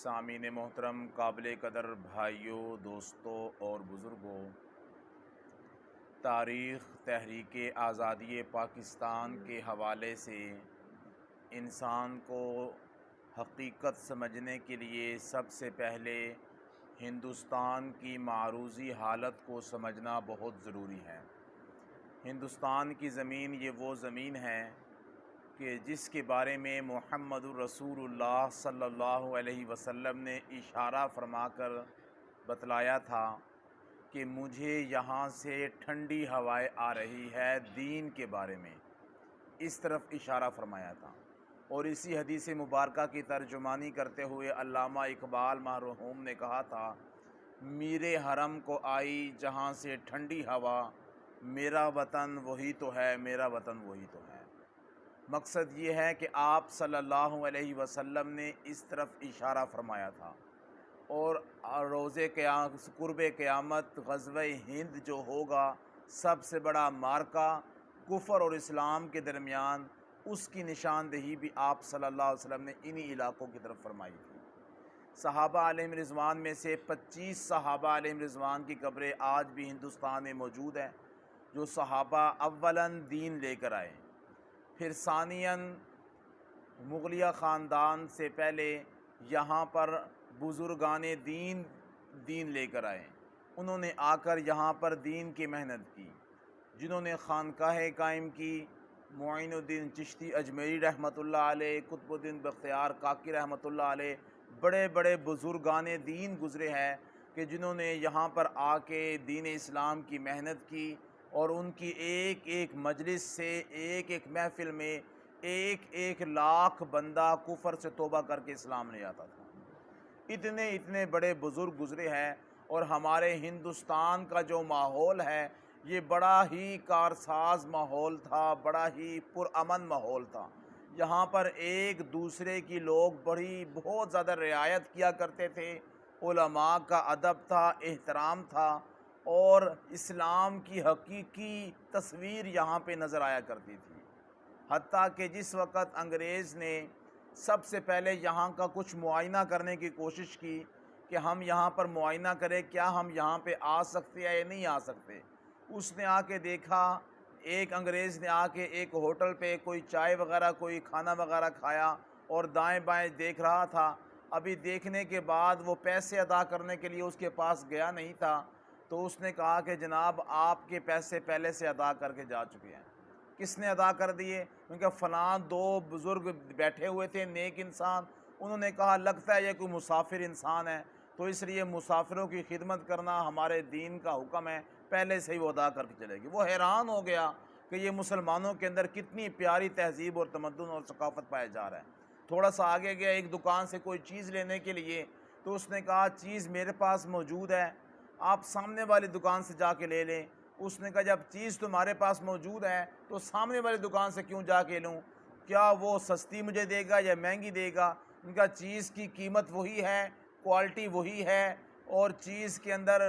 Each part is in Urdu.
سامعین محترم، قابل قدر بھائیوں، دوستوں اور بزرگوں، تاریخ تحریک آزادی پاکستان کے حوالے سے انسان کو حقیقت سمجھنے کے لیے سب سے پہلے ہندوستان کی معروضی حالت کو سمجھنا بہت ضروری ہے۔ ہندوستان کی زمین یہ وہ زمین ہے کہ جس کے بارے میں محمد الرسول اللہ صلی اللہ علیہ وسلم نے اشارہ فرما کر بتلایا تھا کہ مجھے یہاں سے ٹھنڈی ہوائیں آ رہی ہے، دین کے بارے میں اس طرف اشارہ فرمایا تھا۔ اور اسی حدیث مبارکہ کی ترجمانی کرتے ہوئے علامہ اقبال مرحوم نے کہا تھا، میرے حرم کو آئی جہاں سے ٹھنڈی ہوا، میرا وطن وہی تو ہے، میرا وطن وہی تو ہے۔ مقصد یہ ہے کہ آپ صلی اللہ علیہ وسلم نے اس طرف اشارہ فرمایا تھا، اور روز قرب قیامت غزوہ ہند جو ہوگا، سب سے بڑا معرکہ کفر اور اسلام کے درمیان، اس کی نشاندہی بھی آپ صلی اللہ علیہ وسلم نے انہی علاقوں کی طرف فرمائی تھی۔ صحابہ علیہم رضوان میں سے 25 صحابہ علیہم رضوان کی قبریں آج بھی ہندوستان میں موجود ہیں، جو صحابہ اولاً دین لے کر آئے، پھر ثانیاً مغلیہ خاندان سے پہلے یہاں پر بزرگان دین لے کر آئے۔ انہوں نے آ کر یہاں پر دین کی محنت کی، جنہوں نے خانقاہیں قائم کی۔ معین الدین چشتی اجمیری رحمۃ اللہ علیہ، قطب الدین بختیار کاکی رحمۃ اللہ علیہ، بڑے بڑے بزرگان دین گزرے ہیں کہ جنہوں نے یہاں پر آ کے دین اسلام کی محنت کی، اور ان کی ایک ایک مجلس سے، ایک ایک محفل میں ایک ایک لاکھ بندہ کفر سے توبہ کر کے اسلام لے آتا تھا۔ اتنے بڑے بزرگ گزرے ہیں، اور ہمارے ہندوستان کا جو ماحول ہے یہ بڑا ہی کارساز ماحول تھا، بڑا ہی پرامن ماحول تھا۔ یہاں پر ایک دوسرے کی لوگ بہت زیادہ رعایت کیا کرتے تھے، علماء کا ادب تھا، احترام تھا، اور اسلام کی حقیقی تصویر یہاں پہ نظر آیا کرتی تھی۔ حتیٰ کہ جس وقت انگریز نے سب سے پہلے یہاں کا کچھ معائنہ کرنے کی کوشش کی کہ ہم یہاں پر معائنہ کریں، کیا ہم یہاں پہ آ سکتے ہیں یا نہیں آ سکتے، اس نے آ کے دیکھا، ایک انگریز نے آ کے ایک ہوٹل پہ کوئی چائے وغیرہ، کوئی کھانا وغیرہ کھایا، اور دائیں بائیں دیکھ رہا تھا۔ ابھی دیکھنے کے بعد وہ پیسے ادا کرنے کے لیے اس کے پاس گیا نہیں تھا، تو اس نے کہا کہ جناب آپ کے پیسے پہلے سے ادا کر کے جا چکے ہیں۔ کس نے ادا کر دیے؟ کیونکہ فلاں دو بزرگ بیٹھے ہوئے تھے، نیک انسان، انہوں نے کہا لگتا ہے یہ کوئی مسافر انسان ہے، تو اس لیے مسافروں کی خدمت کرنا ہمارے دین کا حکم ہے، پہلے سے ہی وہ ادا کر کے چلے گی۔ وہ حیران ہو گیا کہ یہ مسلمانوں کے اندر کتنی پیاری تہذیب اور تمدن اور ثقافت پایا جا رہا ہے۔ تھوڑا سا آگے گیا ایک دکان سے کوئی چیز لینے کے لیے، تو اس نے کہا چیز میرے پاس موجود ہے، آپ سامنے والی دکان سے جا کے لے لیں۔ اس نے کہا جب چیز تمہارے پاس موجود ہے تو سامنے والی دکان سے کیوں جا کے لوں؟ کیا وہ سستی مجھے دے گا یا مہنگی دے گا؟ ان کا چیز کی قیمت وہی ہے، کوالٹی وہی ہے، اور چیز کے اندر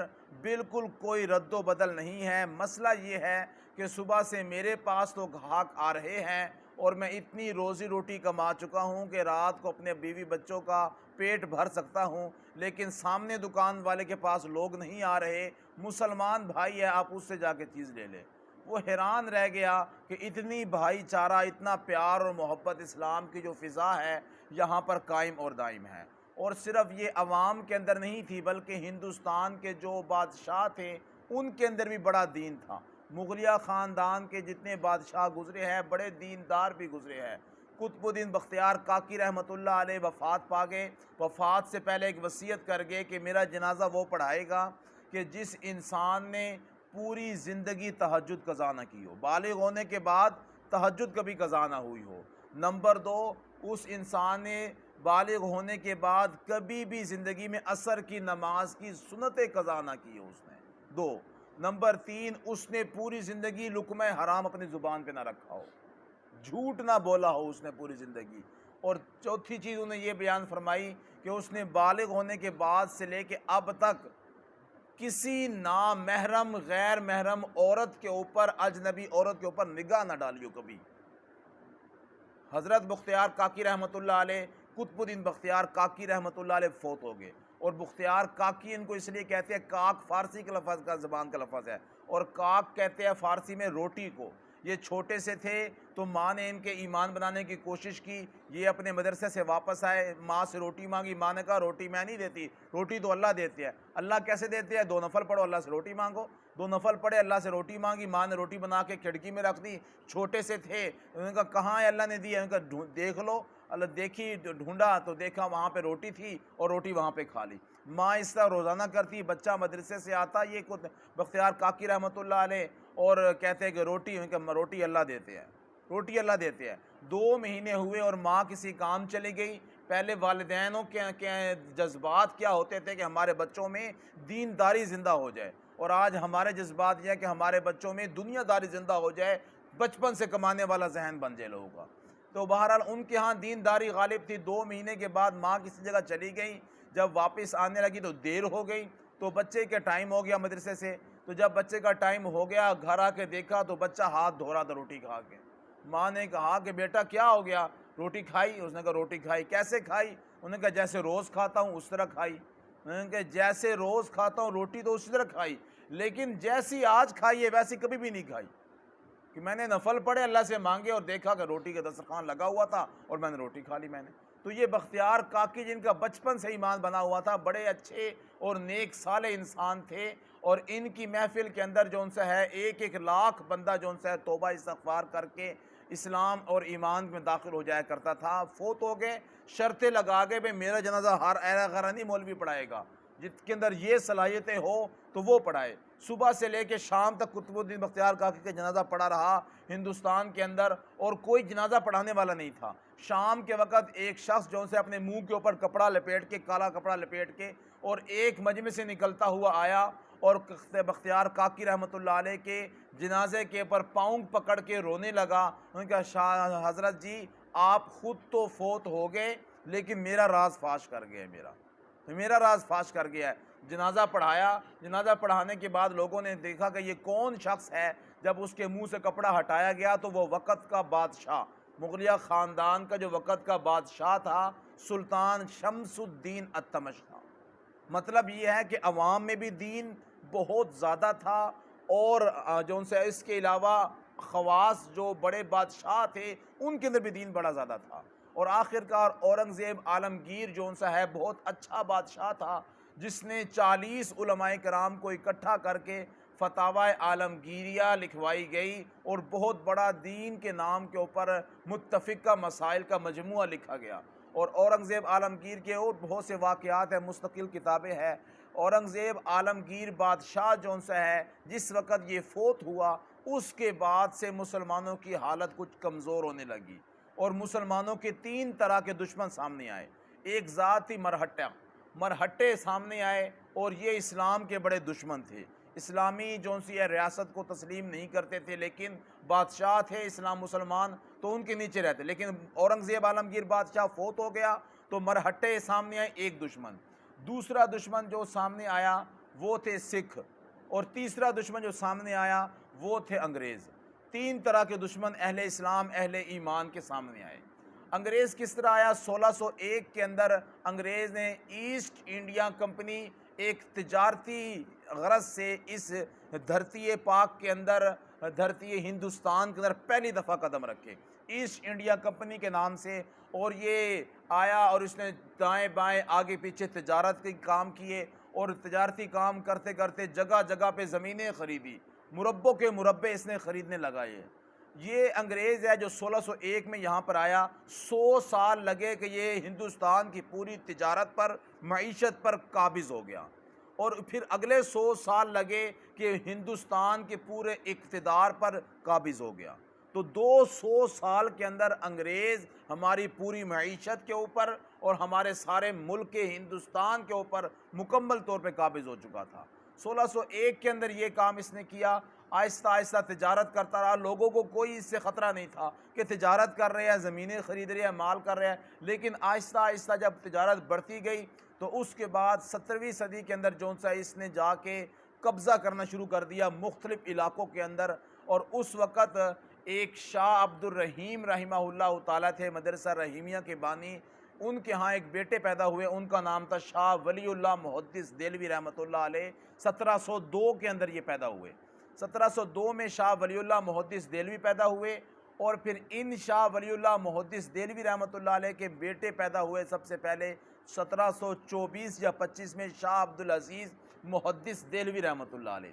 بالکل کوئی رد و بدل نہیں ہے۔ مسئلہ یہ ہے کہ صبح سے میرے پاس تو گاہک آ رہے ہیں، اور میں اتنی روزی روٹی کما چکا ہوں کہ رات کو اپنے بیوی بچوں کا پیٹ بھر سکتا ہوں، لیکن سامنے دکان والے کے پاس لوگ نہیں آ رہے، مسلمان بھائی ہے، آپ اس سے جا کے چیز لے لیں۔ وہ حیران رہ گیا کہ اتنی بھائی چارہ، اتنا پیار اور محبت اسلام کی جو فضا ہے یہاں پر قائم اور دائم ہے۔ اور صرف یہ عوام کے اندر نہیں تھی، بلکہ ہندوستان کے جو بادشاہ تھے ان کے اندر بھی بڑا دین تھا۔ مغلیہ خاندان کے جتنے بادشاہ گزرے ہیں بڑے دیندار بھی گزرے ہیں۔ قطب الدین بختیار کاکی رحمۃ اللہ علیہ وفات پا گئے، وفات سے پہلے ایک وصیت کر گئے کہ میرا جنازہ وہ پڑھائے گا کہ جس انسان نے پوری زندگی تہجد قضا نہ کی ہو، بالغ ہونے کے بعد تہجد کبھی قضا نہ ہوئی ہو۔ نمبر 2، اس انسان نے بالغ ہونے کے بعد کبھی بھی زندگی میں عصر کی نماز کی سنت قضا نہ کی ہو اس نے، 2۔ نمبر 3، اس نے پوری زندگی لقمہ حرام اپنی زبان پہ نہ رکھا ہو، جھوٹ نہ بولا ہو اس نے پوری زندگی۔ اور چوتھی چیز انہوں نے یہ بیان فرمائی کہ اس نے بالغ ہونے کے بعد سے لے کے اب تک کسی نامحرم غیر محرم عورت کے اوپر، اجنبی عورت کے اوپر نگاہ نہ ڈالی ہو کبھی۔ حضرت بختیار کاکی رحمۃ اللہ علیہ قطب الدین بختیار کاکی رحمۃ اللہ علیہ فوت ہو گئے، اور بختیار کاکی ان کو اس لیے کہتے ہیں، کاک فارسی کے لفظ کا زبان کا لفظ ہے، اور کاک کہتے ہیں فارسی میں روٹی کو۔ یہ چھوٹے سے تھے تو ماں نے ان کے ایمان بنانے کی کوشش کی، یہ اپنے مدرسے سے واپس آئے، ماں سے روٹی مانگی، ماں نے کہا روٹی میں نہیں دیتی، روٹی تو اللہ دیتے ہیں۔ اللہ کیسے دیتے ہیں؟ 2 نفل پڑھو، اللہ سے روٹی مانگو۔ 2 نفل پڑھے، اللہ سے روٹی مانگی، ماں نے روٹی بنا کے کھڑکی میں رکھ دی۔ چھوٹے سے تھے، انہوں نے کہا کہاں ہے اللہ نے دی ہے؟ انہوں نے کہا دیکھ لو۔ اللہ دیکھی، ڈھونڈا تو دیکھا وہاں پہ روٹی تھی، اور روٹی وہاں پہ کھا لی۔ ماں اس طرح روزانہ کرتی، بچہ مدرسے سے آتا، یہ بختیار کاکی رحمۃ اللہ علیہ، اور کہتے ہیں کہ روٹی اللہ دیتے ہیں، روٹی اللہ دیتے ہیں۔ 2 مہینے ہوئے اور ماں کسی کام چلی گئی۔ پہلے والدینوں کے جذبات کیا ہوتے تھے کہ ہمارے بچوں میں دینداری زندہ ہو جائے، اور آج ہمارے جذبات یہ ہے کہ ہمارے بچوں میں دنیا داری زندہ ہو جائے، بچپن سے کمانے والا ذہن بن جائے لوگوں کا۔ تو بہرحال ان کے ہاں دینداری غالب تھی۔ 2 مہینے کے بعد ماں کسی جگہ چلی گئی، جب واپس آنے لگی تو دیر ہو گئی، تو بچے کے ٹائم ہو گیا مدرسے سے۔ تو جب بچے کا ٹائم ہو گیا، گھر آ کے دیکھا تو بچہ ہاتھ دھو رہا تھا روٹی کھا کے۔ ماں نے کہا کہ بیٹا کیا ہو گیا؟ روٹی کھائی؟ اس نے کہا روٹی کھائی۔ کیسے کھائی؟ انہوں نے کہا جیسے روز کھاتا ہوں اس طرح کھائی۔ انہوں نے کہا جیسے روز کھاتا ہوں روٹی تو اسی طرح کھائی، لیکن جیسی آج کھائی ہے ویسی کبھی بھی نہیں کھائی، کہ میں نے نفل پڑھے، اللہ سے مانگے، اور دیکھا کہ روٹی کا دسترخوان لگا ہوا تھا اور میں نے روٹی کھا لی میں نے۔ تو یہ بختیار کاکی جن کا بچپن سے ایمان بنا ہوا تھا، بڑے اچھے اور نیک صالح انسان تھے، اور ان کی محفل کے اندر جو ان سے ہے 1-1 لاکھ بندہ جو ان سے ہے توبہ استغفار کر کے اسلام اور ایمان میں داخل ہو جایا کرتا تھا۔ فوت ہو گئے، شرطیں لگا گئے بھئی میرا جنازہ ہر اہل غرانی مولوی پڑھائے گا، جس کے اندر یہ صلاحیتیں ہو تو وہ پڑھائے۔ صبح سے لے کے شام تک قطب الدین بختیار کاکی کا جنازہ پڑھا رہا ہندوستان کے اندر، اور کوئی جنازہ پڑھانے والا نہیں تھا۔ شام کے وقت ایک شخص جو سے اپنے منہ کے اوپر کپڑا لپیٹ کے، کالا کپڑا لپیٹ کے، اور ایک مجمع سے نکلتا ہوا آیا، اور بختیار کاکی رحمۃ اللہ علیہ کے جنازے کے اوپر پاؤں پکڑ کے رونے لگا۔ انہوں نے کہا شاہ حضرت جی آپ خود تو فوت ہو گئے، لیکن میرا راز فاش کر گیا، میرا راز فاش کر گیا ہے۔ جنازہ پڑھایا، جنازہ پڑھانے کے بعد لوگوں نے دیکھا کہ یہ کون شخص ہے۔ جب اس کے منہ سے کپڑا ہٹایا گیا تو وہ وقت کا بادشاہ، مغلیہ خاندان کا جو وقت کا بادشاہ تھا، سلطان شمس الدین التمش تھا۔ مطلب یہ ہے کہ عوام میں بھی دین بہت زیادہ تھا، اور جو ان سے اس کے علاوہ خواص جو بڑے بادشاہ تھے ان کے اندر بھی دین بڑا زیادہ تھا۔ اور آخرکار اورنگزیب عالمگیر جو ان سے ہے بہت اچھا بادشاہ تھا، جس نے 40 علماء کرام کو اکٹھا کر کے فتاوی عالمگیریہ لکھوائی گئی، اور بہت بڑا دین کے نام کے اوپر متفقہ مسائل کا مجموعہ لکھا گیا۔ اور اورنگزیب عالمگیر کے اور بہت سے واقعات ہیں، مستقل کتابیں ہیں۔ اورنگزیب عالمگیر بادشاہ جو ان سے ہے، جس وقت یہ فوت ہوا اس کے بعد سے مسلمانوں کی حالت کچھ کمزور ہونے لگی، اور مسلمانوں کے 3 طرح کے دشمن سامنے آئے۔ ایک ذات تھی مرہٹے سامنے آئے، اور یہ اسلام کے بڑے دشمن تھے۔ اسلامی جو سی ریاست کو تسلیم نہیں کرتے تھے، لیکن بادشاہ تھے اسلام مسلمان تو ان کے نیچے رہتے۔ لیکن اورنگزیب عالمگیر بادشاہ فوت ہو گیا تو مرہٹے سامنے آئے، ایک دشمن۔ دوسرا دشمن جو سامنے آیا وہ تھے سکھ، اور تیسرا دشمن جو سامنے آیا وہ تھے انگریز۔ 3 طرح کے دشمن اہل اسلام، اہل ایمان کے سامنے آئے۔ انگریز کس طرح آیا؟ 1601 کے اندر انگریز نے ایسٹ انڈیا کمپنی ایک تجارتی غرض سے اس دھرتی پاک کے اندر، دھرتی ہندوستان کے اندر پہلی دفعہ قدم رکھے ایسٹ انڈیا کمپنی کے نام سے، اور یہ آیا اور اس نے دائیں بائیں آگے پیچھے تجارت کے کام کیے، اور تجارتی کام کرتے کرتے جگہ جگہ پہ زمینیں خریدی، مربوں کے مربے اس نے خریدنے لگائے۔ یہ انگریز ہے جو 1601 میں یہاں پر آیا، 100 سال لگے کہ یہ ہندوستان کی پوری تجارت پر، معیشت پر قابض ہو گیا، اور پھر اگلے 100 سال لگے کہ ہندوستان کے پورے اقتدار پر قابض ہو گیا۔ تو 200 سال کے اندر انگریز ہماری پوری معیشت کے اوپر اور ہمارے سارے ملک کے ہندوستان کے اوپر مکمل طور پہ قابض ہو چکا تھا۔ 1601 کے اندر یہ کام اس نے کیا، آہستہ آہستہ تجارت کرتا رہا، لوگوں کو کوئی اس سے خطرہ نہیں تھا کہ تجارت کر رہے ہیں، زمینیں خرید رہے ہیں، مال کر رہے ہیں، لیکن آہستہ آہستہ جب تجارت بڑھتی گئی تو اس کے بعد 17ویں صدی کے اندر جو سا اس نے جا کے قبضہ کرنا شروع کر دیا مختلف علاقوں کے اندر، اور اس وقت ایک شاہ عبد الرحیم رحمہ اللہ تعالیٰ تھے، مدرسہ رحیمیہ کے بانی، ان کے ہاں ایک بیٹے پیدا ہوئے، ان کا نام تھا شاہ ولی اللہ محدث دہلوی رحمۃ اللہ علیہ۔ 1702 کے اندر یہ پیدا ہوئے۔ 1702 میں شاہ ولی اللہ محدث دہلوی پیدا ہوئے، اور پھر ان شاہ ولی اللہ محدث دہلوی رحمۃ اللہ علیہ کے بیٹے پیدا ہوئے سب سے پہلے 1724 یا 25 میں شاہ عبدالعزیز محدث دہلوی رحمۃ اللہ علیہ۔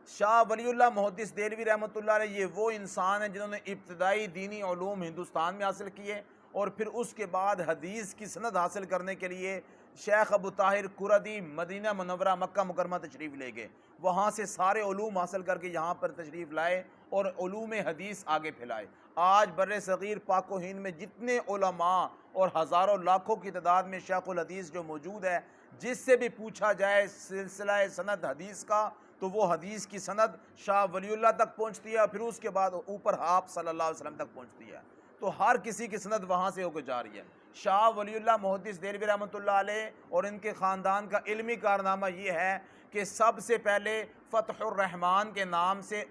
شاہ ولی اللہ محدث دہلوی رحمۃ اللہ علیہ یہ وہ انسان ہیں جنہوں نے ابتدائی دینی علوم ہندوستان میں حاصل کیے، اور پھر اس کے بعد حدیث کی سند حاصل کرنے کے لیے شیخ ابو طاہر قردی مدینہ منورہ مکہ مکرمہ تشریف لے گئے، وہاں سے سارے علوم حاصل کر کے یہاں پر تشریف لائے اور علوم حدیث آگے پھیلائے۔ آج بر صغیر پاک و ہند میں جتنے علماء اور ہزاروں لاکھوں کی تعداد میں شیخ الحدیث جو موجود ہے، جس سے بھی پوچھا جائے سلسلہ سند حدیث کا، تو وہ حدیث کی سند شاہ ولی اللہ تک پہنچتی ہے، پھر اس کے بعد اوپر آپ صلی اللہ علیہ وسلم تک پہنچتی ہے، تو ہر کسی کی سند وہاں سے ہو کے جا رہی ہے۔ شاہ ولی اللہ محدث دہلوی رحمۃ اللہ علیہ اور ان کے خاندان کا علمی کارنامہ یہ ہے کہ سب سے پہلے فتح الرحمن کے نام سے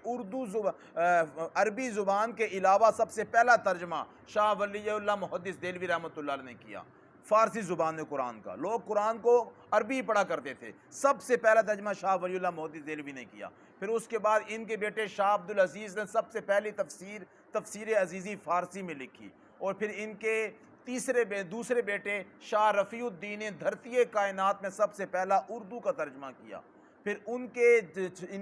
عربی زبان کے علاوہ سب سے پہلا ترجمہ شاہ ولی اللہ محدث دہلوی رحمۃ اللہ علیہ نے کیا، فارسی زبان میں قرآن کا۔ لوگ قرآن کو عربی پڑھا کرتے تھے، سب سے پہلا ترجمہ شاہ ولی اللہ محدث دہلوی نے کیا۔ پھر اس کے بعد ان کے بیٹے شاہ عبدالعزیز نے سب سے پہلی تفسیر عزیزی فارسی میں لکھی، اور پھر ان کے دوسرے بیٹے شاہ رفیع الدین نے دھرتی کائنات میں سب سے پہلا اردو کا ترجمہ کیا۔ پھر ان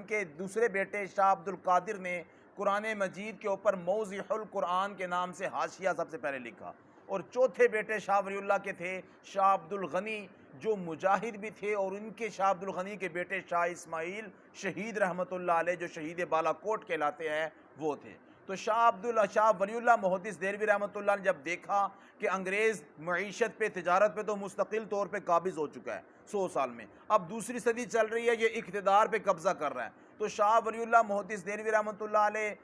کے دوسرے بیٹے شاہ عبد القادر نے قرآن مجید کے اوپر موضح القرآن کے نام سے حاشیہ سب سے پہلے لکھا، اور چوتھے بیٹے شاہ ولی اللہ کے تھے شاہ عبد الغنی جو مجاہد بھی تھے، اور ان کے شاہ عبد الغنی کے بیٹے شاہ اسماعیل شہید رحمۃ اللہ علیہ جو شہید بالا کوٹ کہلاتے ہیں وہ تھے۔ تو شاہ ولی اللہ محدث دہلوی رحمۃ اللہ نے جب دیکھا کہ انگریز معیشت پہ تجارت پہ تو مستقل طور پہ قابض ہو چکا ہے 100 سال میں، اب دوسری صدی چل رہی ہے، یہ اقتدار پہ قبضہ کر رہا ہے، تو شاہ ولی اللہ محدث دہلوی رحمۃ اللہ علیہ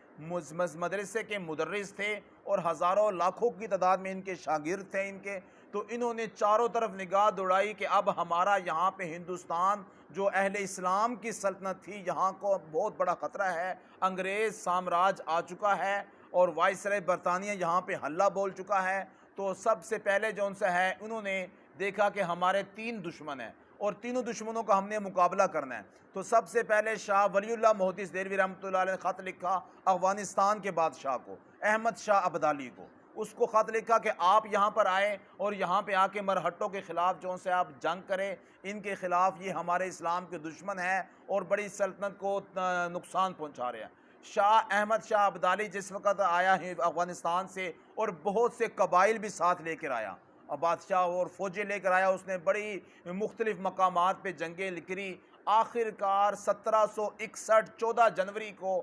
مدرسے کے مدرس تھے، اور ہزاروں لاکھوں کی تعداد میں ان کے شاگرد تھے ان کے، تو انہوں نے چاروں طرف نگاہ دوڑائی کہ اب ہمارا یہاں پہ ہندوستان جو اہل اسلام کی سلطنت تھی، یہاں کو بہت بڑا خطرہ ہے، انگریز سامراج آ چکا ہے اور وائسرائے برطانیہ یہاں پہ حلہ بول چکا ہے۔ تو سب سے پہلے جو ان سے ہے، انہوں نے دیکھا کہ ہمارے 3 دشمن ہیں اور تینوں دشمنوں کا ہم نے مقابلہ کرنا ہے، تو سب سے پہلے شاہ ولی اللہ محدث دہلوی رحمۃ اللہ علیہ نے خط لکھا افغانستان کے بادشاہ کو، احمد شاہ ابدالی کو، اس کو خط لکھا کہ آپ یہاں پر آئے اور یہاں پہ آ کے مرہٹوں کے خلاف جو سے آپ جنگ کریں، ان کے خلاف، یہ ہمارے اسلام کے دشمن ہیں اور بڑی سلطنت کو نقصان پہنچا رہے ہیں۔ شاہ احمد شاہ ابدالی جس وقت آیا ہے افغانستان سے، اور بہت سے قبائل بھی ساتھ لے کر آیا، بادشاہ اور فوجیں لے کر آیا، اس نے بڑی مختلف مقامات پہ جنگیں کری، آخر کار 1761 14 جنوری کو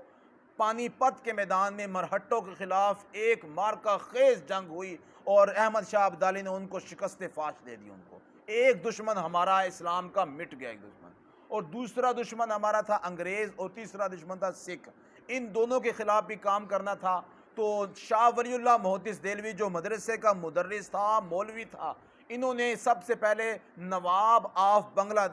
پانی پت کے میدان میں مرہٹوں کے خلاف ایک مارکہ خیز جنگ ہوئی، اور احمد شاہ ابدالی نے ان کو شکست فاش دے دی۔ ان کو ایک دشمن ہمارا اسلام کا مٹ گیا، ایک دشمن، اور دوسرا دشمن ہمارا تھا انگریز، اور تیسرا دشمن تھا سکھ، ان دونوں کے خلاف بھی کام کرنا تھا۔ تو شاہ ولی اللہ محدث دہلوی جو مدرسے کا مدرس تھا، مولوی تھا، انہوں نے سب سے پہلے نواب آف بنگلہ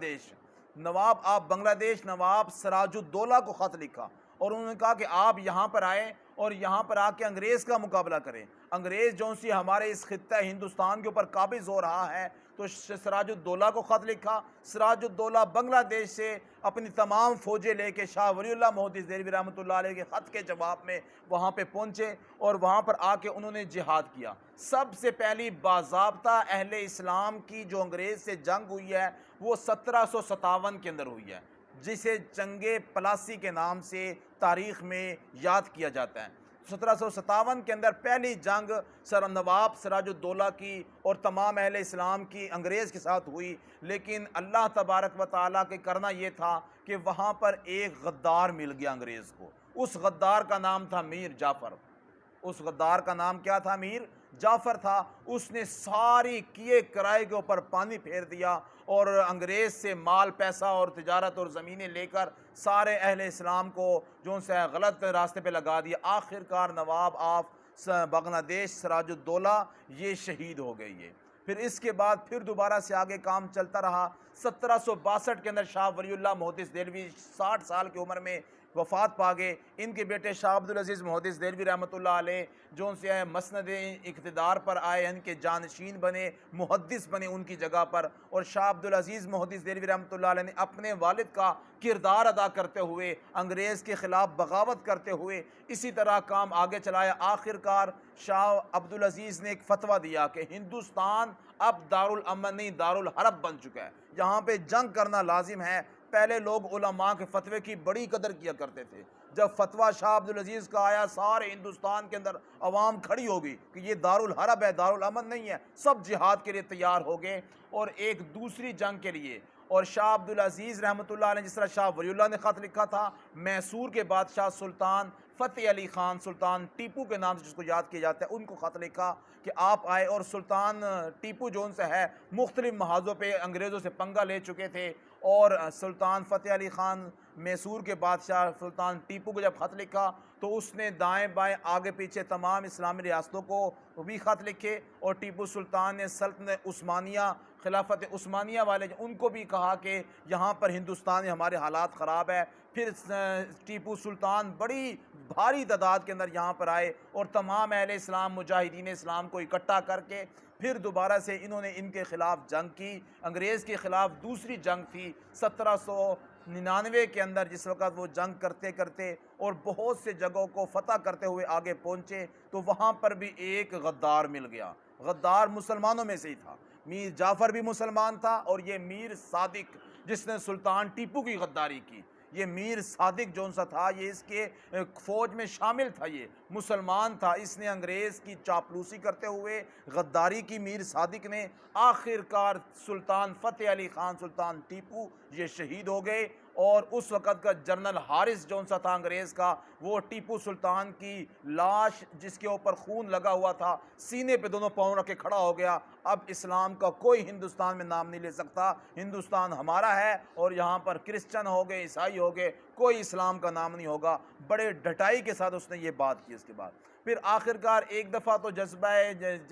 دیش نواب سراج الدولہ کو خط لکھا، اور انہوں نے کہا کہ آپ یہاں پر آئیں اور یہاں پر آ کے انگریز کا مقابلہ کریں، انگریز جو سی ہمارے اس خطہ ہندوستان کے اوپر قابض ہو رہا ہے۔ تو سراج الدولہ کو خط لکھا، سراج الدولہ بنگلہ دیش سے اپنی تمام فوجیں لے کے شاہ ولی اللہ محدث دہلوی رحمۃ اللہ علیہ کے خط کے جواب میں وہاں پہ پہنچے، اور وہاں پر آ کے انہوں نے جہاد کیا۔ سب سے پہلی باضابطہ اہل اسلام کی جو انگریز سے جنگ ہوئی ہے وہ 1757 کے اندر ہوئی ہے، جسے جنگ پلاسی کے نام سے تاریخ میں یاد کیا جاتا ہے۔ 1757 کے اندر پہلی جنگ نواب سراج الدولہ کی اور تمام اہل اسلام کی انگریز کے ساتھ ہوئی، لیکن اللہ تبارک و تعالیٰ کے کرنا یہ تھا کہ وہاں پر ایک غدار مل گیا انگریز کو، اس غدار کا نام تھا میر جعفر۔ اس غدار کا نام کیا تھا؟ میر جعفر تھا۔ اس نے ساری کیے کرائے کے اوپر پانی پھیر دیا، اور انگریز سے مال پیسہ اور تجارت اور زمینیں لے کر سارے اہل اسلام کو جو سے غلط راستے پہ لگا دیا۔ آخر کار نواب آف بنگلہ دیش سراج الدولہ یہ شہید ہو گئی ہے۔ پھر اس کے بعد پھر دوبارہ سے آگے کام چلتا رہا۔ 1762 کے اندر شاہ ولی اللہ محدث دہلوی 60 سال کی عمر میں وفات پا گئے۔ ان کے بیٹے شاہ عبدالعزیز محدث دہلوی رحمۃ اللہ علیہ جو ان سے مسند اقتدار پر آئے، ان کے جانشین بنے، محدث بنے ان کی جگہ پر، اور شاہ عبدالعزیز محدث دہلوی رحمۃ اللہ علیہ نے اپنے والد کا کردار ادا کرتے ہوئے، انگریز کے خلاف بغاوت کرتے ہوئے اسی طرح کام آگے چلایا۔ آخر کار شاہ عبدالعزیز نے ایک فتویٰ دیا کہ ہندوستان اب دارالامن نہیں دارالحرب بن چکا ہے، یہاں پہ جنگ کرنا لازم ہے۔ پہلے لوگ علماء کے فتوے کی بڑی قدر کیا کرتے تھے، جب فتویٰ شاہ عبدالعزیز کا آیا سارے ہندوستان کے اندر عوام کھڑی ہوگی کہ یہ دارالحرب ہے، دارالامن نہیں ہے، سب جہاد کے لیے تیار ہو گئے اور ایک دوسری جنگ کے لیے۔ اور شاہ عبدالعزیز رحمۃ اللہ علیہ، جس طرح شاہ ولی اللہ نے خط لکھا تھا، میسور کے بادشاہ سلطان فتح علی خان، سلطان ٹیپو کے نام سے جس کو یاد کیا جاتا ہے، ان کو خط لکھا کہ آپ آئے، اور سلطان ٹیپو جو ان سے ہے مختلف محاذوں پہ انگریزوں سے پنگا لے چکے تھے، اور سلطان فتح علی خان میسور کے بادشاہ سلطان ٹیپو کو جب خط لکھا تو اس نے دائیں بائیں آگے پیچھے تمام اسلامی ریاستوں کو بھی خط لکھے، اور ٹیپو سلطان نے سلطنت عثمانیہ، خلافت عثمانیہ والے ان کو بھی کہا کہ یہاں پر ہندوستان میں ہمارے حالات خراب ہے۔ پھر ٹیپو سلطان بڑی بھاری تعداد کے اندر یہاں پر آئے اور تمام اہل اسلام، مجاہدین اسلام کو اکٹھا کر کے پھر دوبارہ سے انہوں نے ان کے خلاف جنگ کی، انگریز کے خلاف دوسری جنگ تھی 1799 کے اندر، جس وقت وہ جنگ کرتے کرتے اور بہت سے جگہوں کو فتح کرتے ہوئے آگے پہنچے تو وہاں پر بھی ایک غدار مل گیا۔ غدار مسلمانوں میں سے ہی تھا، میر جعفر بھی مسلمان تھا، اور یہ میر صادق جس نے سلطان ٹیپو کی غداری کی، یہ میر صادق جو سا تھا، یہ اس کے فوج میں شامل تھا، یہ مسلمان تھا، اس نے انگریز کی چاپلوسی کرتے ہوئے غداری کی میر صادق نے۔ آخر کار سلطان فتح علی خان، سلطان ٹیپو یہ شہید ہو گئے، اور اس وقت کا جنرل حارث جو سا تھا انگریز کا، وہ ٹیپو سلطان کی لاش جس کے اوپر خون لگا ہوا تھا سینے پہ دونوں پاؤں رکھ کے کھڑا ہو گیا، اب اسلام کا کوئی ہندوستان میں نام نہیں لے سکتا، ہندوستان ہمارا ہے، اور یہاں پر کرسچن ہو گئے، عیسائی ہو گئے، کوئی اسلام کا نام نہیں ہوگا۔ بڑے ڈٹائی کے ساتھ اس نے یہ بات کی۔ اس کے بعد پھر آخر کار ایک دفعہ تو جذبہ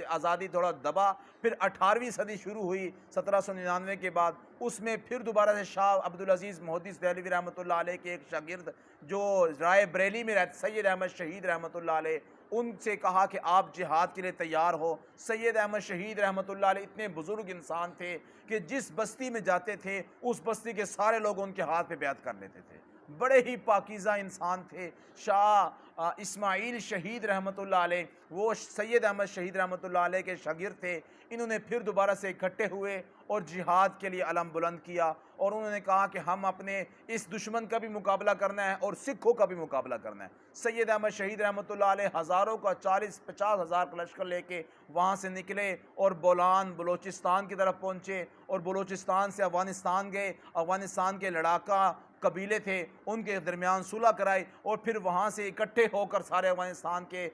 آزادی تھوڑا دبا، پھر 18ویں صدی شروع ہوئی 1799 کے بعد، اس میں پھر دوبارہ سے شاہ عبدالعزیز محدث دہلوی رحمۃ اللہ علیہ کے ایک شاگرد جو رائے بریلی میں رہتے، سید احمد شہید رحمۃ اللہ علیہ، ان سے کہا کہ آپ جہاد کے لیے تیار ہو۔ سید احمد شہید رحمۃ اللہ علیہ اتنے بزرگ انسان تھے کہ جس بستی میں جاتے تھے اس بستی کے سارے لوگ ان کے ہاتھ پہ بیعت کر لیتے تھے، بڑے ہی پاکیزہ انسان تھے۔ شاہ اسماعیل شہید رحمۃ اللہ علیہ وہ سید احمد شہید رحمۃ اللہ علیہ کے شاگرد تھے، انہوں نے پھر دوبارہ سے اکٹھے ہوئے اور جہاد کے لیے علم بلند کیا، اور انہوں نے کہا کہ ہم اپنے اس دشمن کا بھی مقابلہ کرنا ہے اور سکھوں کا بھی مقابلہ کرنا ہے۔ سید احمد شہید رحمۃ اللہ علیہ ہزاروں کا 40-50 ہزار کا لشکر لے کے وہاں سے نکلے اور بولان بلوچستان کی طرف پہنچے، اور بلوچستان سے افغانستان گئے، افغانستان کے لڑاکا قبیلے تھے ان کے درمیان صلح کرائی، اور پھر وہاں سے اکٹھے ہو کر سارے افغانستان کے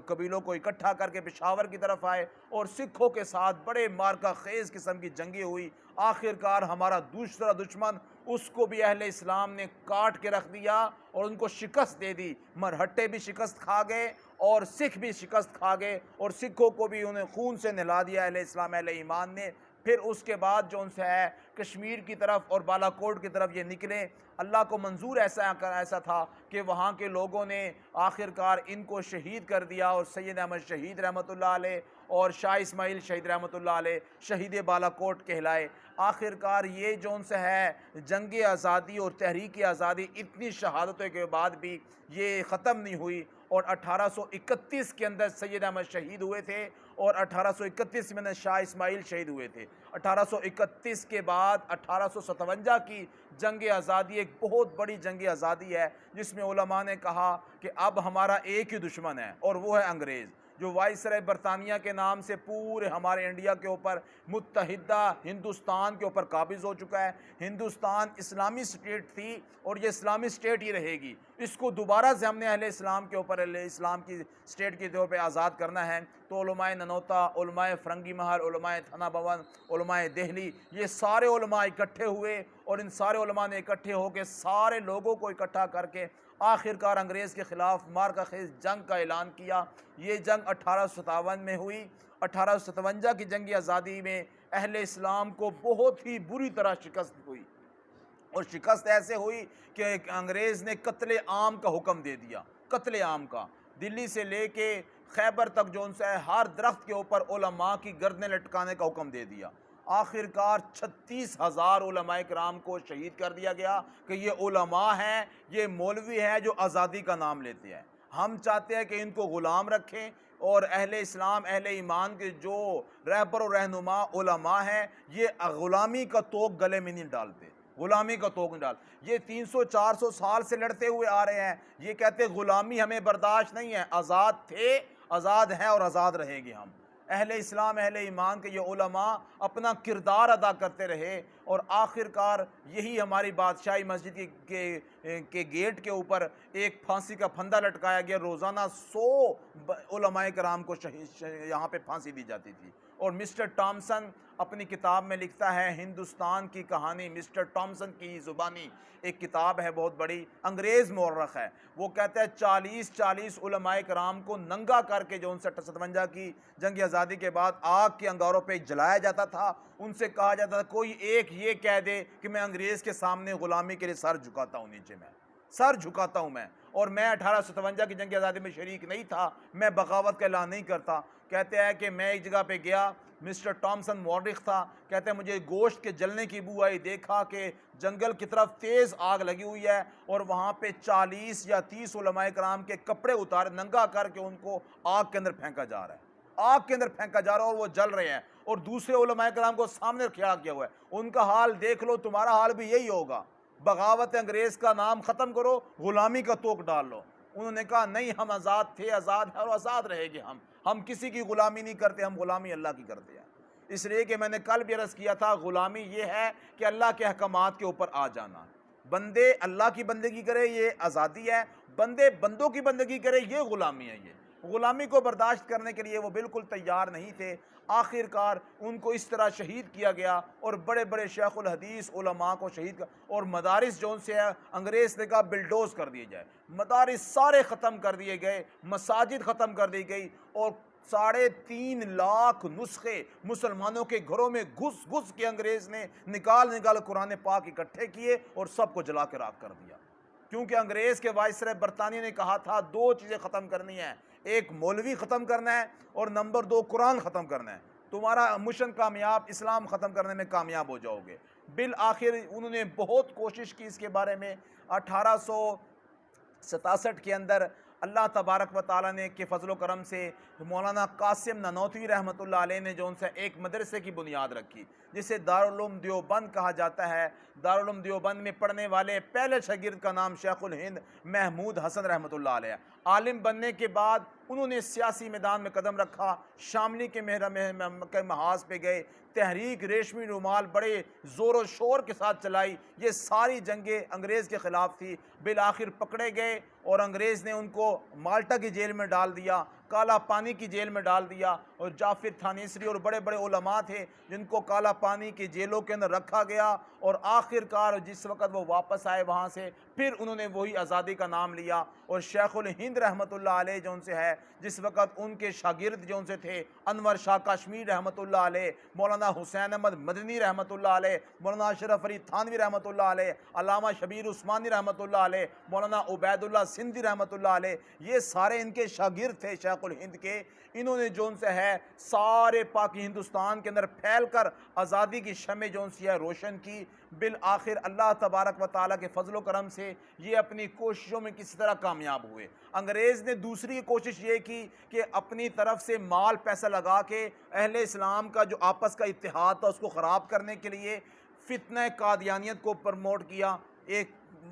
قبیلوں کو اکٹھا کر کے پشاور کی طرف آئے، اور سکھوں کے ساتھ بڑے مارکہ خیز قسم کی جنگیں ہوئی۔ آخر کار ہمارا دوسرا دشمن، اس کو بھی اہل اسلام نے کاٹ کے رکھ دیا اور ان کو شکست دے دی، مرہٹے بھی شکست کھا گئے اور سکھ بھی شکست کھا گئے، اور سکھوں کو بھی انہیں خون سے نہلا دیا اہل اسلام، اہل ایمان نے۔ پھر اس کے بعد جو ان سے ہے کشمیر کی طرف اور بالا کوٹ کی طرف یہ نکلے، اللہ کو منظور ایسا تھا کہ وہاں کے لوگوں نے آخر کار ان کو شہید کر دیا، اور سید احمد شہید رحمۃ اللہ علیہ اور شاہ اسماعیل شہید رحمۃ اللہ علیہ شہید بالا کوٹ کہلائے۔ آخر کار یہ جو ان سے ہے جنگ آزادی اور تحریک آزادی اتنی شہادتوں کے بعد بھی یہ ختم نہیں ہوئی، اور 1831 کے اندر سید احمد شہید ہوئے تھے، اور 1831 میں شاہ اسماعیل شہید ہوئے تھے۔ 1831 کے بعد 1857 کی جنگ آزادی ایک بہت بڑی جنگ آزادی ہے، جس میں علماء نے کہا کہ اب ہمارا ایک ہی دشمن ہے، اور وہ ہے انگریز، جو وائسرائے برطانیہ کے نام سے پورے ہمارے انڈیا کے اوپر، متحدہ ہندوستان کے اوپر قابض ہو چکا ہے۔ ہندوستان اسلامی اسٹیٹ تھی اور یہ اسلامی اسٹیٹ ہی رہے گی، اس کو دوبارہ سے ہم نے اہل اسلام کے اوپر، اہل اسلام کی اسٹیٹ کے طور پہ آزاد کرنا ہے۔ تو علماء ننوتا، علماء فرنگی محل، علماء تھنا بھون، علماء دہلی، یہ سارے علماء اکٹھے ہوئے، اور ان سارے علماء نے اکٹھے ہو کے سارے لوگوں کو اکٹھا کر کے آخر کار انگریز کے خلاف مارکہ خیز جنگ کا اعلان کیا۔ یہ جنگ 1857 میں ہوئی۔ 1857 کی جنگ آزادی میں اہل اسلام کو بہت ہی بری طرح شکست ہوئی، اور شکست ایسے ہوئی کہ انگریز نے قتل عام کا حکم دے دیا، قتل عام کا، دلی سے لے کے خیبر تک جو ان سے ہر درخت کے اوپر علماء کی گردنیں لٹکانے کا حکم دے دیا۔ آخر کار 36,000 علماء کرام کو شہید کر دیا گیا کہ یہ علماء ہیں، یہ مولوی ہیں جو آزادی کا نام لیتے ہیں۔ ہم چاہتے ہیں کہ ان کو غلام رکھیں، اور اہل اسلام اہل ایمان کے جو رہبر و رہنما علماء ہیں یہ غلامی کا توق گلے میں نہیں ڈالتے، غلامی کا توق نہیں ڈال۔ یہ 300-400 سال سے لڑتے ہوئے آ رہے ہیں، یہ کہتے غلامی ہمیں برداشت نہیں ہے، آزاد تھے، آزاد ہیں اور آزاد رہیں گے ہم۔ اہل اسلام اہل ایمان کے یہ علماء اپنا کردار ادا کرتے رہے، اور آخر کار یہی ہماری بادشاہی مسجد کے گیٹ کے اوپر ایک پھانسی کا پھندا لٹکایا گیا، روزانہ 100 علماء کرام کو یہاں پہ پھانسی دی جاتی تھی۔ اور مسٹر ٹامسن اپنی کتاب میں لکھتا ہے، ہندوستان کی کہانی، مسٹر ٹامسن کی زبانی ایک کتاب ہے بہت بڑی، انگریز مورخ ہے، وہ کہتا ہے 40 علماء کرام کو ننگا کر کے جو 59-57 کی جنگ آزادی کے بعد آگ کے انگاروں پہ جلایا جاتا تھا، ان سے کہا جاتا تھا کوئی ایک یہ کہہ دے کہ میں انگریز کے سامنے غلامی کے لیے سر جھکاتا ہوں، نیچے میں سر جھکاتا ہوں میں، اور میں 1857 کی جنگ آزادی میں شریک نہیں تھا، میں بغاوت کا اعلان نہیں کرتا۔ کہتے ہیں کہ میں ایک جگہ پہ گیا، مسٹر ٹامسن مورخ تھا، کہتے ہیں مجھے گوشت کے جلنے کی بو آئی، دیکھا کہ جنگل کی طرف تیز آگ لگی ہوئی ہے، اور وہاں پہ 40 یا 30 علماء کرام کے کپڑے اتارے ننگا کر کے ان کو آگ کے اندر پھینکا جا رہا ہے، آگ کے اندر پھینکا جا رہا ہے، اور وہ جل رہے ہیں، اور دوسرے علماء کرام کو سامنے کھڑا کیا ہوا ہے۔ ان کا حال دیکھ لو، تمہارا حال بھی یہی ہوگا، بغاوت انگریز کا نام ختم کرو، غلامی کا توق ڈال لو۔ انہوں نے کہا نہیں، ہم آزاد تھے، آزاد ہیں اور آزاد رہے گے ہم کسی کی غلامی نہیں کرتے، ہم غلامی اللہ کی کرتے ہیں۔ اس لیے کہ میں نے کل بھی عرض کیا تھا، غلامی یہ ہے کہ اللہ کے احکامات کے اوپر آ جانا، بندے اللہ کی بندگی کرے یہ آزادی ہے، بندے بندوں کی بندگی کرے یہ غلامی ہے۔ یہ غلامی کو برداشت کرنے کے لیے وہ بالکل تیار نہیں تھے۔ آخر کار ان کو اس طرح شہید کیا گیا، اور بڑے بڑے شیخ الحدیث علماء کو شہید کیا، اور مدارس جو ان سے انگریز نے کہا بلڈوز کر دیے جائے، مدارس سارے ختم کر دیے گئے، مساجد ختم کر دی گئی، اور 3.5 لاکھ نسخے مسلمانوں کے گھروں میں گھس گھس کے انگریز نے نکال قرآن پاک اکٹھے کیے اور سب کو جلا کے راکھ کر دیا۔ کیونکہ انگریز کے وائسرائے برطانیہ نے کہا تھا 2 چیزیں ختم کرنی ہیں، ایک مولوی ختم کرنا ہے، اور نمبر 2 قرآن ختم کرنا ہے، تمہارا مشن کامیاب، اسلام ختم کرنے میں کامیاب ہو جاؤ گے۔ بالآخر انہوں نے بہت کوشش کی اس کے بارے میں۔ 1867 کے اندر اللہ تبارک و تعالیٰ نے کے فضل و کرم سے مولانا قاسم نانوتوی رحمۃ اللہ علیہ نے جو ان سے ایک مدرسے کی بنیاد رکھی، جسے دارالعلوم دیوبند کہا جاتا ہے۔ دارالعلوم دیوبند میں پڑھنے والے پہلے شاگرد کا نام شیخ الہند محمود حسن رحمۃ اللہ علیہ۔ عالم بننے کے بعد انہوں نے سیاسی میدان میں قدم رکھا، شاملی کے محاذ پہ گئے، تحریک ریشمی رومال بڑے زور و شور کے ساتھ چلائی، یہ ساری جنگیں انگریز کے خلاف تھی۔ بالآخر پکڑے گئے، اور انگریز نے ان کو مالٹا کی جیل میں ڈال دیا، کالا پانی کی جیل میں ڈال دیا، اور جعفر تھانیسری اور بڑے بڑے علماء تھے جن کو کالا پانی کی جیلوں کے اندر رکھا گیا، اور آخر کار جس وقت وہ واپس آئے وہاں سے، پھر انہوں نے وہی آزادی کا نام لیا۔ اور شیخ الہند رحمۃ اللہ علیہ جو ان سے ہے، جس وقت ان کے شاگرد جو ان سے تھے، انور شاہ کاشمیری رحمۃ اللہ علیہ، مولانا حسین احمد مدنی رحمۃ اللہ علیہ، مولانا اشرف علی تھانوی رحمۃ اللہ علیہ، علامہ شبیر عثمانی رحمۃ اللہ علیہ، مولانا عبید اللہ سندھی رحمۃ اللہ علیہ، یہ سارے ان کے شاگرد تھے شیخ الہند کے۔ انہوں نے جو ان سے ہے سارے پاکی ہندوستان کے اندر پھیل کر آزادی کی شمع جو ان سے ہے روشن کی۔ بالآخر اللہ تبارک و تعالیٰ کے فضل و کرم سے یہ اپنی کوششوں میں کسی طرح کامیاب ہوئے۔ انگریز نے دوسری کوشش یہ کی کہ اپنی طرف سے مال پیسہ لگا کے اہل اسلام کا جو آپس کا اتحاد تھا اس کو خراب کرنے کے لیے فتنہ قادیانیت کو پروموٹ کیا، ایک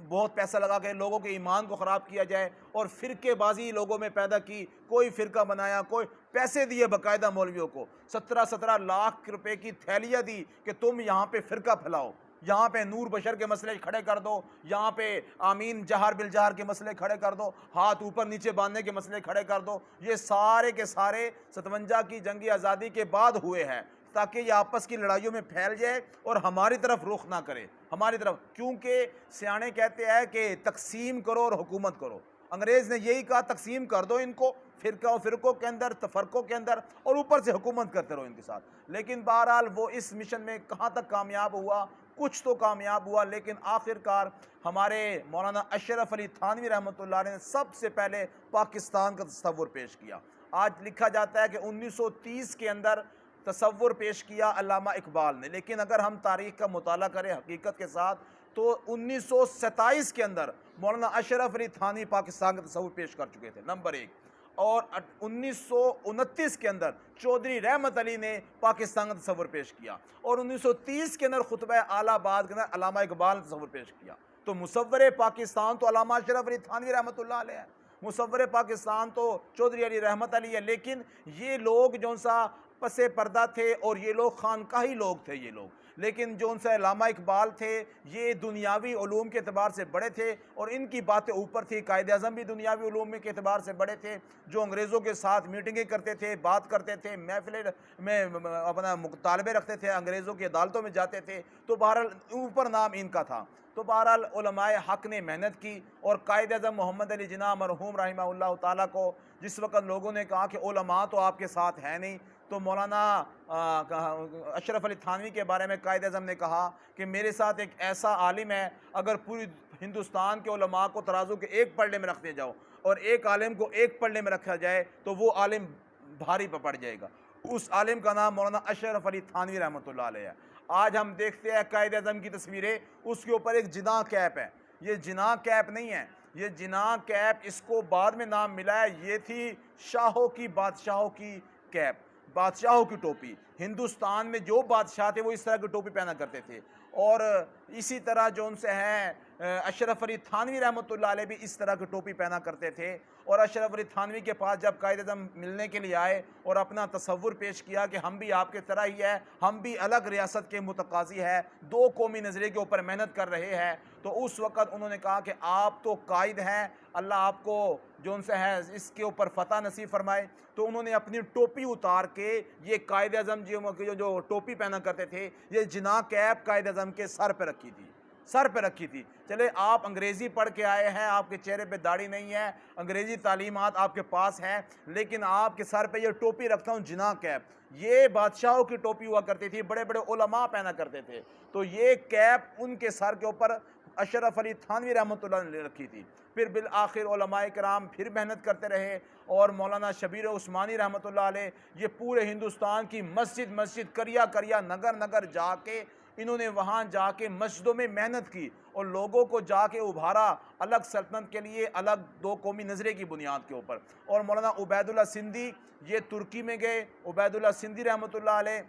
بہت پیسہ لگا کے لوگوں کے ایمان کو خراب کیا جائے، اور فرقے بازی لوگوں میں پیدا کی، کوئی فرقہ بنایا، کوئی پیسے دیے باقاعدہ مولویوں کو، 17 لاکھ روپے کی تھیلیاں دی کہ تم یہاں پہ فرقہ پھیلاؤ، یہاں پہ نور بشر کے مسئلے کھڑے کر دو، یہاں پہ آمین جہر بالجہر کے مسئلے کھڑے کر دو، ہاتھ اوپر نیچے باندھنے کے مسئلے کھڑے کر دو۔ یہ سارے کے سارے 57 کی جنگی آزادی کے بعد ہوئے ہیں، تاکہ یہ آپس کی لڑائیوں میں پھیل جائے اور ہماری طرف رخ نہ کرے، ہماری طرف، کیونکہ سیانے کہتے ہیں کہ تقسیم کرو اور حکومت کرو۔ انگریز نے یہی کہا، تقسیم کر دو ان کو فرقوں کے اندر، تفرقوں کے اندر، اور اوپر سے حکومت کرتے رہو ان کے ساتھ۔ لیکن بہرحال وہ اس مشن میں کہاں تک کامیاب ہوا کچھ تو کامیاب ہوا، لیکن آخر کار ہمارے مولانا اشرف علی تھانوی رحمۃ اللہ علیہ نے سب سے پہلے پاکستان کا تصور پیش کیا۔ آج لکھا جاتا ہے کہ 1930 کے اندر تصور پیش کیا علامہ اقبال نے، لیکن اگر ہم تاریخ کا مطالعہ کریں حقیقت کے ساتھ تو 1927 کے اندر مولانا اشرف علی تھانوی پاکستان کا تصور پیش کر چکے تھے، نمبر ایک۔ اور 1929 کے اندر چودھری رحمت علی نے پاکستان کا تصور پیش کیا، اور 1930 کے اندر خطبہ اعلیٰ آباد کے اندر علامہ اقبال نے تصور پیش کیا۔ تو مصور پاکستان تو علامہ اشرف علی تھانوی رحمۃ اللہ علیہ ہے، مصور پاکستان تو چودھری علی رحمت علی ہے، لیکن یہ لوگ جو سا پس پردہ تھے اور یہ لوگ خانقاہی لوگ تھے یہ لوگ، لیکن جو ان سے علامہ اقبال تھے یہ دنیاوی علوم کے اعتبار سے بڑے تھے اور ان کی باتیں اوپر تھی۔ قائد اعظم بھی دنیاوی علوم کے اعتبار سے بڑے تھے، جو انگریزوں کے ساتھ میٹنگیں کرتے تھے، بات کرتے تھے، محفلیں میں اپنا مطالبے رکھتے تھے، انگریزوں کی عدالتوں میں جاتے تھے، تو بہرحال اوپر نام ان کا تھا۔ تو بہرحال علماء حق نے محنت کی، اور قائد اعظم محمد علی جناح مرحوم رحمہ اللہ تعالیٰ کو جس وقت لوگوں نے کہا کہ علماء تو آپ کے ساتھ ہیں نہیں، تو مولانا اشرف علی تھانوی کے بارے میں قائد اعظم نے کہا کہ میرے ساتھ ایک ایسا عالم ہے، اگر پوری ہندوستان کے علماء کو ترازو کے ایک پلڑے میں رکھتے جاؤ اور ایک عالم کو ایک پلڑے میں رکھا جائے تو وہ عالم بھاری پڑ جائے گا۔ اس عالم کا نام مولانا اشرف علی تھانوی رحمۃ اللہ علیہ ہے۔ آج ہم دیکھتے ہیں قائد اعظم کی تصویریں، اس کے اوپر ایک جناح کیپ ہے، یہ جناح کیپ نہیں ہے، یہ جناح کیپ اس کو بعد میں نام ملا ہے، یہ تھی شاہوں کی بادشاہوں کی کیپ، بادشاہوں کی ٹوپی۔ ہندوستان میں جو بادشاہ تھے وہ اس طرح کی ٹوپی پہنا کرتے تھے، اور اسی طرح جو ان سے ہیں اشرف علی تھانوی رحمۃ اللہ علیہ بھی اس طرح کی ٹوپی پہنا کرتے تھے۔ اور اشرف علی تھانوی کے پاس جب قائد اعظم ملنے کے لیے آئے اور اپنا تصور پیش کیا کہ ہم بھی آپ کے طرح ہی ہے، ہم بھی الگ ریاست کے متقاضی ہے، دو قومی نظریے کے اوپر محنت کر رہے ہیں، تو اس وقت انہوں نے کہا کہ آپ تو قائد ہیں، اللہ آپ کو جو ان سے ہے اس کے اوپر فتح نصیب فرمائے۔ تو انہوں نے اپنی ٹوپی اتار کے، یہ قائد اعظم جو ٹوپی پہنا کرتے تھے، یہ جناح کیپ قائد اعظم کے سر پہ رکھی تھی، سر پہ رکھی تھی۔ چلے آپ انگریزی پڑھ کے آئے ہیں، آپ کے چہرے پہ داڑھی نہیں ہے، انگریزی تعلیمات آپ کے پاس ہیں، لیکن آپ کے سر پہ یہ ٹوپی رکھتا ہوں جناح کیپ، یہ بادشاہوں کی ٹوپی ہوا کرتی تھی، بڑے بڑے علماء پہنا کرتے تھے، تو یہ کیپ ان کے سر کے اوپر اشرف علی تھانوی رحمۃ اللہ نے رکھی تھی۔ پھر بالآخر علماء کرام پھر محنت کرتے رہے، اور مولانا شبیر عثمانی رحمۃ اللہ علیہ یہ پورے ہندوستان کی مسجد مسجد کریا کریا نگر نگر جا کے انہوں نے وہاں جا کے مسجدوں میں محنت کی اور لوگوں کو جا کے ابھارا الگ سلطنت کے لیے، الگ دو قومی نظریے کی بنیاد کے اوپر۔ اور مولانا عبید اللہ سندھی یہ ترکی میں گئے، عبید اللہ سندھی رحمۃ اللہ علیہ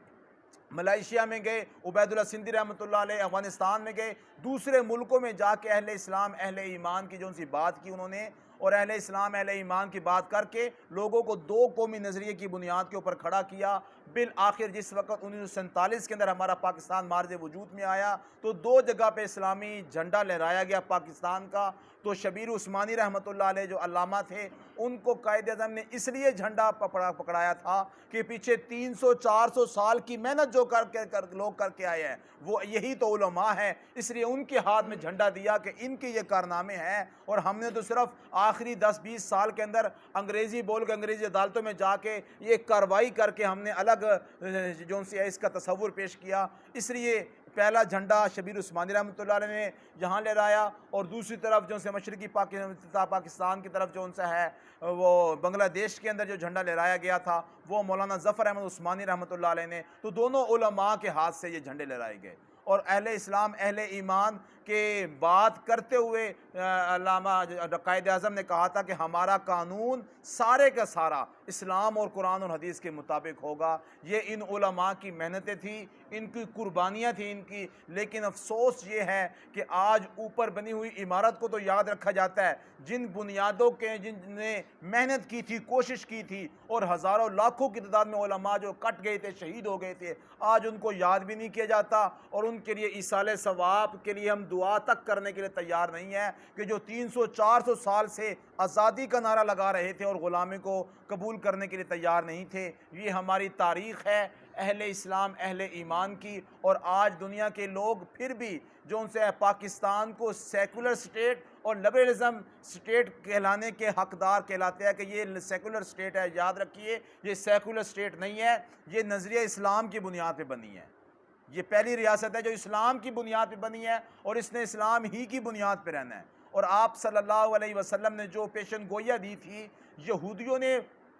ملائیشیا میں گئے، عبید اللہ سندھی رحمۃ اللہ علیہ افغانستان میں گئے، دوسرے ملکوں میں جا کے اہل اسلام اہل ایمان کی جو ان سی بات کی انہوں نے، اور اہل اسلام اہل ایمان کی بات کر کے لوگوں کو دو قومی نظریے کی بنیاد کے اوپر کھڑا کیا۔ بالآخر جس وقت 1947 کے اندر ہمارا پاکستان مارز وجود میں آیا تو دو جگہ پہ اسلامی جھنڈا لہرایا گیا پاکستان کا، تو شبیر عثمانی رحمۃ اللہ علیہ جو علامہ تھے ان کو قائد اعظم نے اس لیے جھنڈا پکڑایا تھا کہ پیچھے 300-400 سال کی محنت جو لوگ کر کے آئے ہیں وہ یہی تو علماء ہیں، اس لیے ان کے ہاتھ میں جھنڈا دیا کہ ان کے یہ کارنامے ہیں، اور ہم نے تو صرف آخری 10-20 سال کے اندر انگریزی بول کے انگریزی عدالتوں میں جا کے یہ کارروائی کر کے ہم نے الگ جو ان سے اس کا تصور پیش کیا۔ اس لیے پہلا جھنڈا شبیر عثمانی رحمۃ اللہ علیہ نے یہاں لہرایا، اور دوسری طرف جو ان سے مشرقی پاکستان کی طرف جو ان سے ہے وہ بنگلہ دیش کے اندر جو جھنڈا لہرایا گیا تھا وہ مولانا ظفر احمد عثمانی رحمۃ اللہ علیہ نے، تو دونوں علماء کے ہاتھ سے یہ جھنڈے لہرائے گئے۔ اور اہل اسلام اہل ایمان کے بات کرتے ہوئے علامہ قائد اعظم نے کہا تھا کہ ہمارا قانون سارے کا سارا اسلام اور قرآن اور حدیث کے مطابق ہوگا۔ یہ ان علماء کی محنتیں تھیں، ان کی قربانیاں تھیں ان کی، لیکن افسوس یہ ہے کہ آج اوپر بنی ہوئی عمارت کو تو یاد رکھا جاتا ہے، جن بنیادوں کے جن نے محنت کی تھی، کوشش کی تھی، اور ہزاروں لاکھوں کی تعداد میں علماء جو کٹ گئے تھے، شہید ہو گئے تھے، آج ان کو یاد بھی نہیں کیا جاتا، اور ان کے لیے ایصال ثواب کے لیے ہم دعا تک کرنے کے لیے تیار نہیں ہیں کہ جو 300-400 سال سے آزادی کا نعرہ لگا رہے تھے اور غلامی کو قبول کرنے کے لیے تیار نہیں تھے۔ یہ ہماری تاریخ ہے اہل اسلام اہل ایمان کی، اور آج دنیا کے لوگ پھر بھی جو ان سے پاکستان کو سیکولر سٹیٹ اور لبرلزم سٹیٹ کہلانے کے حقدار کہلاتے ہیں کہ یہ سیکولر سٹیٹ ہے، یاد رکھیے یہ سیکولر سٹیٹ نہیں ہے، یہ نظریہ اسلام کی بنیاد پہ بنی ہے۔ یہ پہلی ریاست ہے جو اسلام کی بنیاد پہ بنی ہے اور اس نے اسلام ہی کی بنیاد پہ رہنا ہے۔ اور آپ صلی اللہ علیہ وسلم نے جو پیشن گوئیاں دی تھی، یہودیوں نے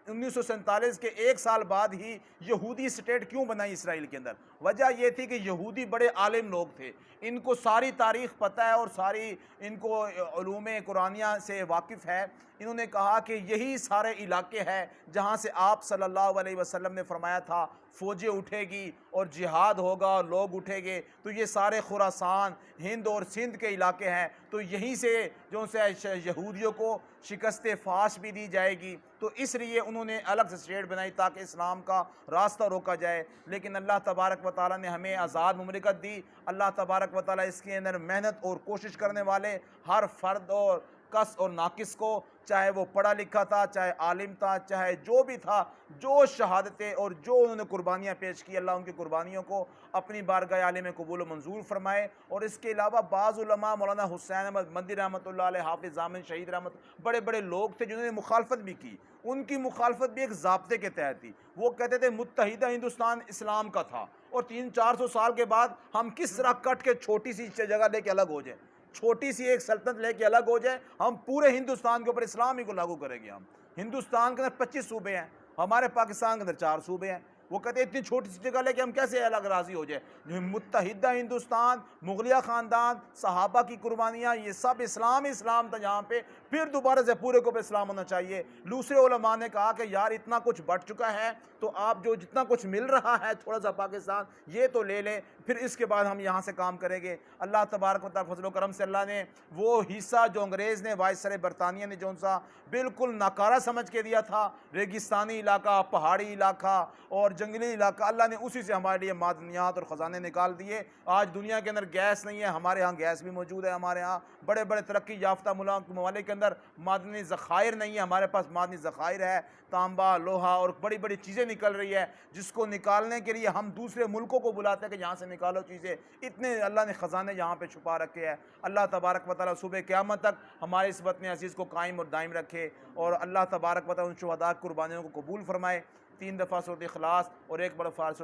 1947 کے ایک سال بعد ہی یہودی اسٹیٹ کیوں بنائی اسرائیل کے اندر؟ وجہ یہ تھی کہ یہودی بڑے عالم لوگ تھے، ان کو ساری تاریخ پتہ ہے اور ساری ان کو علوم قرآنیہ سے واقف ہے۔ انہوں نے کہا کہ یہی سارے علاقے ہیں جہاں سے آپ صلی اللہ علیہ وسلم نے فرمایا تھا فوجیں اٹھے گی اور جہاد ہوگا اور لوگ اٹھیں گے، تو یہ سارے خراسان، ہند اور سندھ کے علاقے ہیں، تو یہیں سے جو سے یہودیوں کو شکست فاش بھی دی جائے گی۔ تو اس لیے انہوں نے الگ سے اسٹیٹ بنائی تاکہ اسلام کا راستہ روکا جائے۔ لیکن اللہ تبارک و تعالیٰ نے ہمیں آزاد مملکت دی۔ اللہ تبارک و تعالیٰ اس کے اندر محنت اور کوشش کرنے والے ہر فرد اور کس اور ناقص کو، چاہے وہ پڑھا لکھا تھا، چاہے عالم تھا، چاہے جو بھی تھا، جو شہادتیں اور جو انہوں نے قربانیاں پیش کی، اللہ ان کی قربانیوں کو اپنی بارگاہ عالی میں قبول و منظور فرمائے۔ اور اس کے علاوہ بعض علماء، مولانا حسین احمد مدنی رحمۃ اللہ علیہ، حافظ ضامن شہید رحمۃ، بڑے بڑے لوگ تھے جنہوں نے مخالفت بھی کی۔ ان کی مخالفت بھی ایک ضابطے کے تحت تھی۔ وہ کہتے تھے متحدہ ہندوستان اسلام کا تھا، اور 300-400 سال کے بعد ہم کس طرح کٹ کے چھوٹی سی جگہ لے کے الگ ہو جائیں، چھوٹی سی ایک سلطنت لے کے الگ ہو جائے، ہم پورے ہندوستان کے اوپر اسلام ہی کو لاگو کریں گے۔ ہم ہندوستان کے اندر 25 صوبے ہیں، ہمارے پاکستان کے اندر 4 صوبے ہیں۔ وہ کہتے ہیں اتنی چھوٹی سی جگہ لے کے ہم کیسے الگ راضی ہو جائے؟ متحدہ ہندوستان، مغلیہ خاندان، صحابہ کی قربانیاں، یہ سب اسلام تھا یہاں پہ، پھر دوبارہ سے پورے کو اسلام ہونا چاہیے۔ دوسرے علماء نے کہا کہ یار اتنا کچھ بڑھ چکا ہے، تو آپ جو جتنا کچھ مل رہا ہے تھوڑا سا پاکستان، یہ تو لے لیں، پھر اس کے بعد ہم یہاں سے کام کریں گے۔ اللہ تبارک و تعالیٰ فضل و کرم سے اللہ نے وہ حصہ جو انگریز نے، وائسرائے برطانیہ نے جو سا بالکل ناکارہ سمجھ کے دیا تھا، ریگستانی علاقہ، پہاڑی علاقہ اور جنگلی علاقہ، اللہ نے اسی سے ہمارے لیے معدنیات اور خزانے نکال دیے۔ آج دنیا کے اندر گیس نہیں ہے، ہمارے ہاں گیس بھی موجود ہے۔ ہمارے ہاں بڑے بڑے ترقی یافتہ ممالک کے اندر معدنی ذخائر نہیں ہے، ہمارے پاس معدنی ذخائر ہے، تانبا، لوہا اور بڑی بڑی چیزیں نکل رہی ہے، جس کو نکالنے کے لیے ہم دوسرے ملکوں کو بلاتے ہیں کہ یہاں سے نکالو چیزیں۔ اتنے اللہ نے خزانے یہاں پہ چھپا رکھے ہیں۔ اللہ تبارک و تعالیٰ صبح قیامت تک ہمارے اس وطن عزیز کو قائم اور دائم رکھے، اور اللہ تبارک و تعالیٰ ان شہداء قربانیوں کو قبول فرمائے۔ 3 دفعہ سورۃ اخلاص اور 1 بڑا فارس